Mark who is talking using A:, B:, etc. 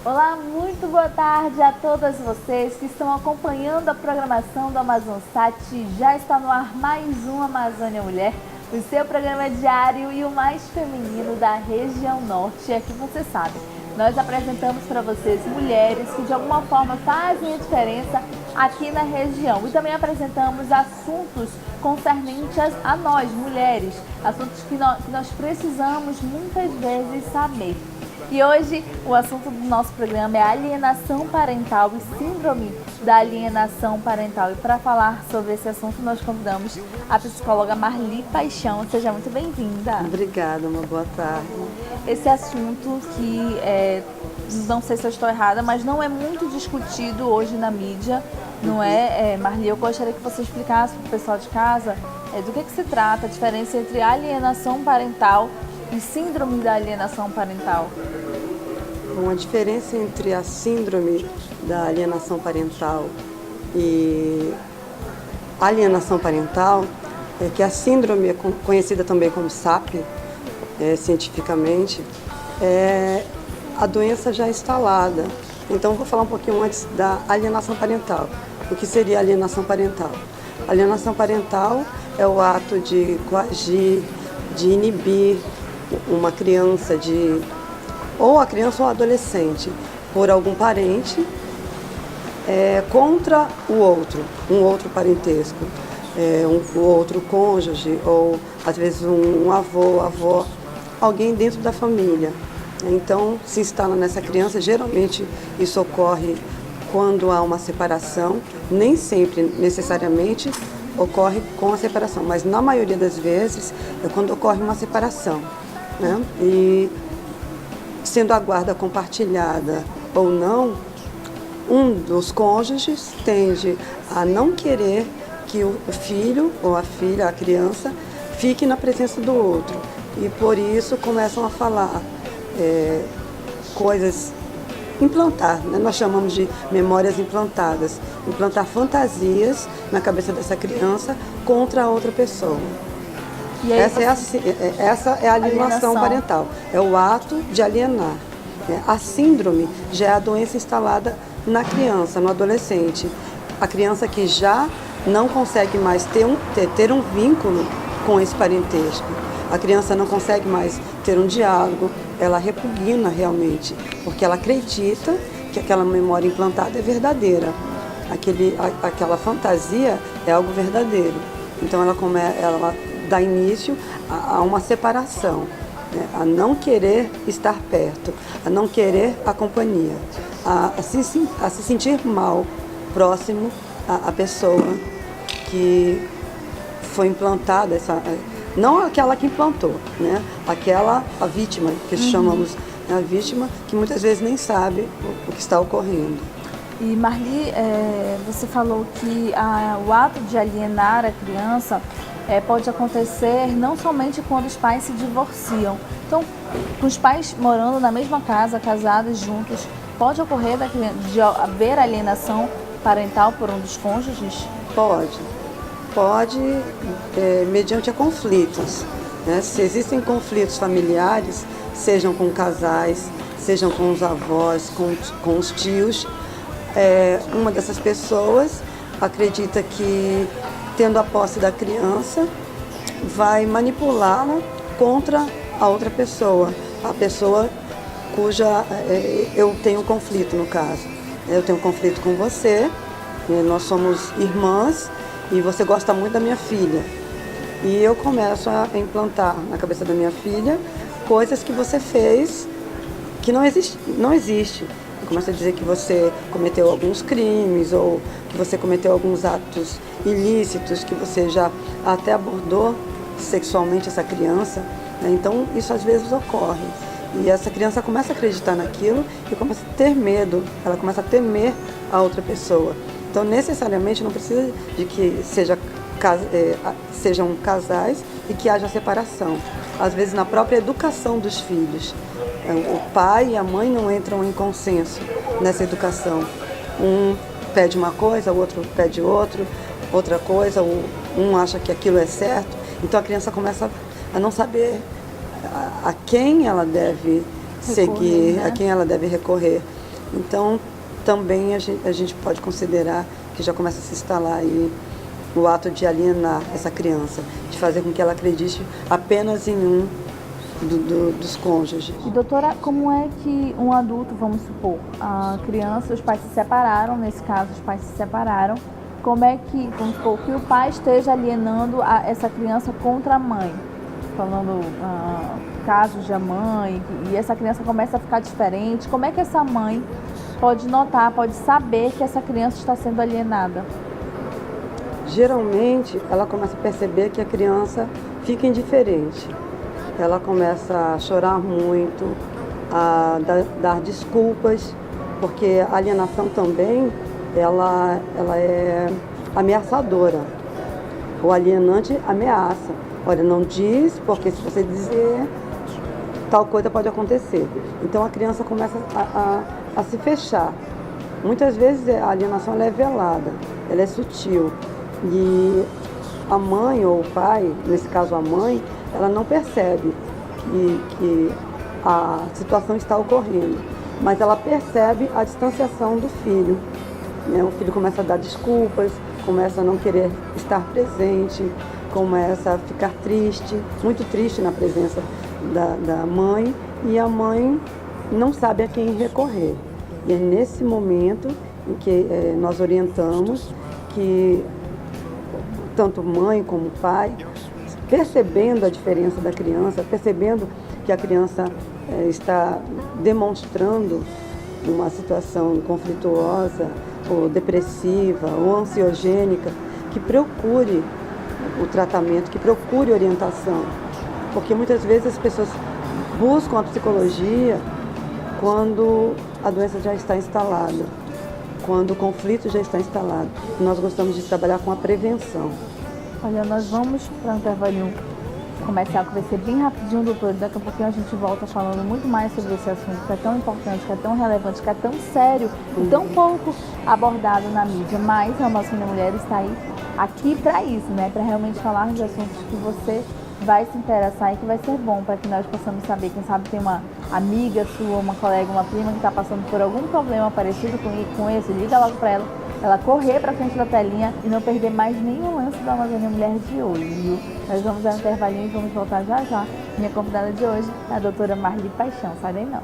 A: Olá, muito boa tarde a todas vocês que estão acompanhando a programação do AmazonSat. Já está no ar mais um Amazônia Mulher, o seu programa diário e o mais feminino da região norte. É que você sabe, nós apresentamos para vocês mulheres que de alguma forma fazem a diferença aqui na região. E também apresentamos assuntos concernentes a nós, mulheres, assuntos que nós precisamos muitas vezes saber. E hoje o assunto do nosso programa é alienação parental e síndrome da alienação parental. E para falar sobre esse assunto nós convidamos a psicóloga Marli Paixão. Seja muito bem-vinda.
B: Obrigada, uma boa tarde.
A: Esse assunto que, não sei se eu estou errada, mas não é muito discutido hoje na mídia, não é, Marli? Eu gostaria que você explicasse para o pessoal de casa do que se trata, a diferença entre alienação parental e síndrome da alienação parental.
B: Bom, a diferença entre a síndrome da alienação parental e alienação parental é que a síndrome, é conhecida também como SAP, cientificamente, é a doença já instalada. Então, vou falar um pouquinho antes da alienação parental. O que seria alienação parental? Alienação parental é o ato de coagir, de inibir uma criança, ou a criança ou o adolescente, por algum parente contra o outro, um outro parentesco, o outro cônjuge, ou às vezes um avô, avó, alguém dentro da família. Então, se instala nessa criança, geralmente isso ocorre quando há uma separação, nem sempre necessariamente ocorre com a separação, mas na maioria das vezes é quando ocorre uma separação, né? E sendo a guarda compartilhada ou não, um dos cônjuges tende a não querer que o filho ou a filha, a criança, fique na presença do outro. E por isso começam a falar coisas, implantar, né? Nós chamamos de memórias implantadas, implantar fantasias na cabeça dessa criança contra a outra pessoa. E aí essa é a alienação parental, é o ato de alienar. A síndrome já é a doença instalada na criança, no adolescente. A criança que já não consegue mais ter um vínculo com esse parentesco. A criança não consegue mais ter um diálogo, ela repugna realmente, porque ela acredita que aquela memória implantada é verdadeira. Aquela fantasia é algo verdadeiro. Então ela dá início a uma separação, né? A não querer estar perto, a não querer a companhia, a se sentir mal próximo à pessoa que foi implantada, não aquela que implantou, né? A vítima, que chamamos a vítima, que muitas vezes nem sabe o que está ocorrendo.
A: E Marli, você falou que o ato de alienar a criança pode acontecer não somente quando os pais se divorciam. Então, com os pais morando na mesma casa, casados juntos, pode ocorrer de haver alienação parental por um dos cônjuges?
B: Pode, mediante a conflitos, né? Se existem conflitos familiares, sejam com casais, sejam com os avós, com os tios, uma dessas pessoas acredita que, tendo a posse da criança, vai manipulá-la contra a outra pessoa, a pessoa cuja eu tenho conflito, no caso. Eu tenho conflito com você, nós somos irmãs e você gosta muito da minha filha. E eu começo a implantar na cabeça da minha filha coisas que você fez que não existe. Eu começo a dizer que você cometeu alguns crimes ou que você cometeu alguns atos ilícitos, que você já até abordou sexualmente essa criança, né? Então isso às vezes ocorre. E essa criança começa a acreditar naquilo e começa a ter medo, ela começa a temer a outra pessoa. Então necessariamente não precisa de que sejam casais e que haja separação. Às vezes na própria educação dos filhos. O pai e a mãe não entram em consenso nessa educação. Um pede uma coisa, o outro pede outra coisa, um acha que aquilo é certo. Então a criança começa a não saber a quem ela deve seguir, né? A quem ela deve recorrer. Então, também a gente pode considerar que já começa a se instalar aí o ato de alienar essa criança, de fazer com que ela acredite apenas em um dos cônjuges.
A: E doutora, como é que um adulto, vamos supor, a criança, os pais se separaram, nesse caso os pais se separaram, como é que, vamos supor, que o pai esteja alienando essa criança contra a mãe, falando casos de mãe, e essa criança começa a ficar diferente, como é que essa mãe pode notar, pode saber que essa criança está sendo alienada?
B: Geralmente, ela começa a perceber que a criança fica indiferente. Ela começa a chorar muito, a dar desculpas, porque a alienação também, ela é ameaçadora. O alienante ameaça. Olha, não diz, porque se você dizer, tal coisa pode acontecer. Então a criança começa a se fechar. Muitas vezes a alienação ela é velada, ela é sutil. E a mãe ou o pai, nesse caso a mãe, ela não percebe que a situação está ocorrendo, mas ela percebe a distanciação do filho. O filho começa a dar desculpas, começa a não querer estar presente, começa a ficar triste, muito triste na presença da mãe, e a mãe não sabe a quem recorrer. E é nesse momento em que nós orientamos que tanto mãe como pai, percebendo a diferença da criança, percebendo que a criança está demonstrando uma situação conflituosa, ou depressiva, ou ansiogênica, que procure o tratamento, que procure orientação. Porque muitas vezes as pessoas buscam a psicologia quando a doença já está instalada, quando o conflito já está instalado. Nós gostamos de trabalhar com a prevenção.
A: Olha, nós vamos para um intervalo comercial que vai ser bem rapidinho, doutor. Daqui a pouquinho a gente volta falando muito mais sobre esse assunto que é tão importante, que é tão relevante, que é tão sério e tão pouco abordado na mídia. Mas a Amazônia Mulher está aí, aqui para isso, né? Para realmente falar de assuntos que você vai se interessar e que vai ser bom para que nós possamos saber. Quem sabe tem uma amiga sua, uma colega, uma prima que está passando por algum problema parecido com esse, liga logo para ela correr para frente da telinha e não perder mais nenhum lance da Amazônia Mulher de hoje, viu? Nós vamos dar um intervalinho e vamos voltar já já. Minha convidada de hoje é a doutora Marli Paixão. Sai daí não.